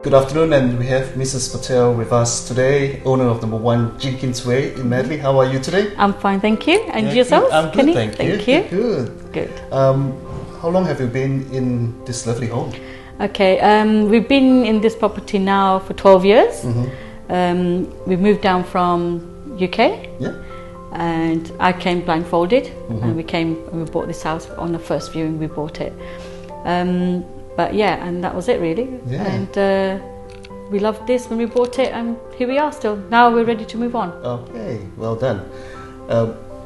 Good afternoon, and we have Mrs. Patel with us today, owner of number 1 Jinkins Way in Madeley. How are you today? I'm fine, thank you. And yourself? I'm good, thank you. Good. Good. How long have you been in this lovely home? Okay, we've been in this property now for 12 years. We moved down from UK. Yeah. And I came blindfolded, and we bought this house on the first viewing. We bought it. But yeah, and that was it really. Yeah. And we loved this when we bought it, and here we are still. Now we're ready to move on. Okay, well done.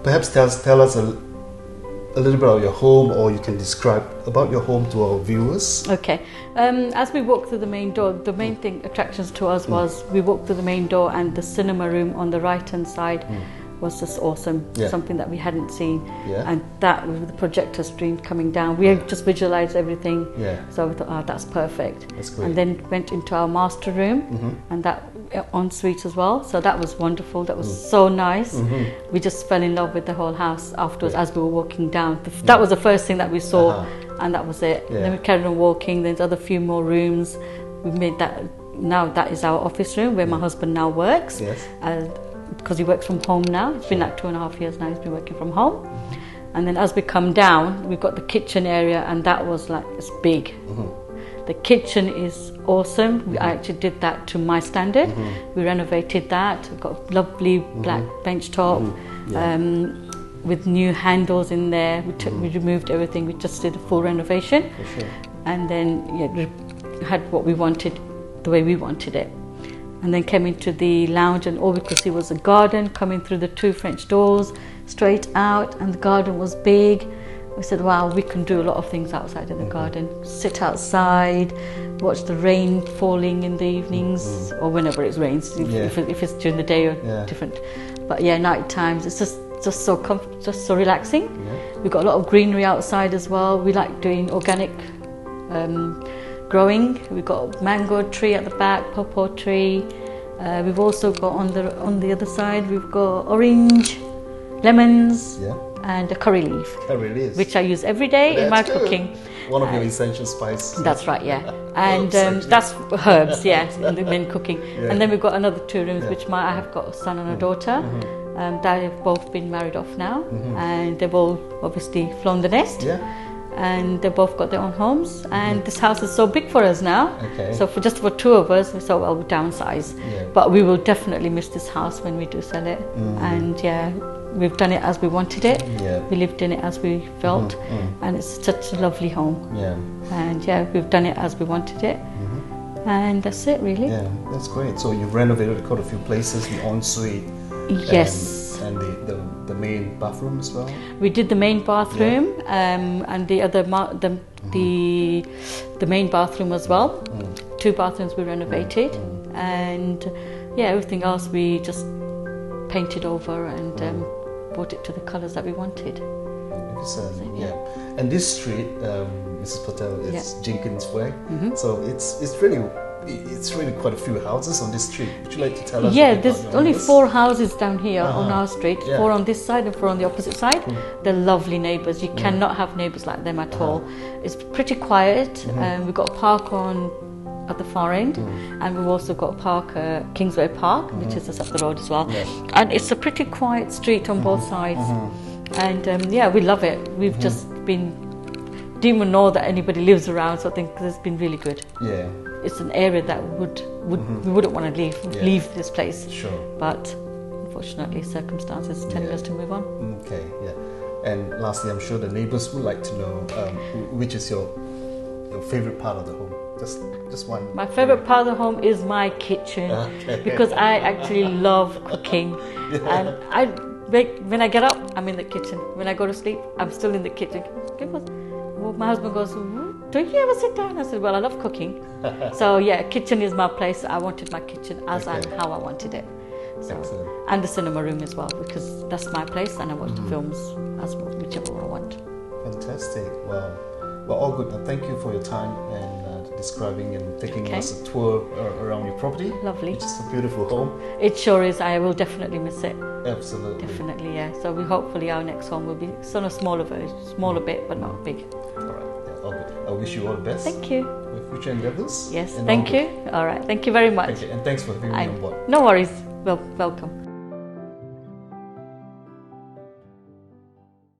Perhaps tell us a little bit about your home, or you can describe about your home to our viewers. Okay. As we walked through the main door, the main attractions to us was we walked through the main door, and the cinema room on the right hand side was just awesome. Yeah. Something that we hadn't seen. Yeah. And that with the projector screen coming down, we just visualized everything. Yeah. So we thought, oh, that's perfect. That's great. And then went into our master room, and that ensuite as well. So that was wonderful. That was so nice. We just fell in love with the whole house afterwards as we were walking down. That was the first thing that we saw, and that was it. Yeah. Then we carried on walking. There's other few more rooms. We made that. Now that is our office room where my husband now works. Yes. Because he works from home now. It's been like 2.5 years now he's been working from home. And then as we come down, we've got the kitchen area, and that was like, it's big. The kitchen is awesome. I actually did that to my standard. We renovated that. We've got a lovely black bench top with new handles in there. We removed everything. We just did a full renovation. For sure. And then we had what we wanted, the way we wanted it. And then came into the lounge, and all we could see was a garden coming through the 2 French doors straight out, and the garden was big. We said, wow, we can do a lot of things outside in the garden. Sit outside, watch the rain falling in the evenings, or whenever it rains, if it's during the day or different. But yeah, night times, it's just so relaxing. We've got a lot of greenery outside as well. We like doing organic growing. We've got a mango tree at the back, pawpaw tree. We've also got on the other side, we've got orange, lemons, and a curry leaf. Curry leaves. Which I use every day in my cooking. One of your essential spices. That's right, yeah. And that's herbs, in cooking. Yeah. And then we've got another 2 rooms, which I have got a son and a daughter. They've both been married off now, and they've all obviously flown the nest. Yeah. And they both got their own homes, and this house is so big for us now. Okay. So for 2 of us, we thought, well, we'll downsize. Yeah. But we will definitely miss this house when we do sell it. And yeah, we've done it as we wanted it. Yeah. We lived in it as we felt, and it's such a lovely home. Yeah. And yeah, we've done it as we wanted it. And that's it, really. Yeah, that's great. So you've renovated quite a few places, the ensuite. Yes. And the main bathroom as well. We did the main bathroom, and the other the main bathroom as well. 2 bathrooms we renovated, and yeah, everything else we just painted over and brought it to the colours that we wanted. Yeah. And this street, Mrs. Patel, is Jinkins Way. So it's really quite a few houses on this street. Would you like to tell us? Yeah, there's only 4 houses down here on our street. 4 on this side and 4 on the opposite side. They're lovely neighbours. You cannot have neighbours like them at all. It's pretty quiet. We've got a park at the far end, and we've also got a park, Kingsway Park, which is just up the road as well. And it's a pretty quiet street on both sides. And we love it. We've just didn't even know that anybody lives around, so I think it's been really good. Yeah. It's an area that we wouldn't want to leave this place. Sure. But unfortunately, circumstances telling us to move on. Okay, yeah. And lastly, I'm sure the neighbours would like to know which is your favourite part of the home. Just one. My favourite part of the home is my kitchen, because I actually love cooking, and when I get up, I'm in the kitchen. When I go to sleep, I'm still in the kitchen. My husband goes, don't you ever sit down? I said, well, I love cooking. So yeah, kitchen is my place. I wanted my kitchen as and how I wanted it. So, excellent. And the cinema room as well, because that's my place, and I watch the films as well, whichever one I want. Fantastic. Well, all good. And thank you for your time and describing and taking us a tour around your property. Lovely. It's just a beautiful home. It sure is. I will definitely miss it. Absolutely. Definitely, yeah. So hopefully our next home will be sort of smaller bit, but not big. All right. Yeah, all good. wish you all the best. Thank you. With future endeavors. Yes, thank you. All right, thank you very much. Thank you. And thanks for having me on board. No worries. Welcome.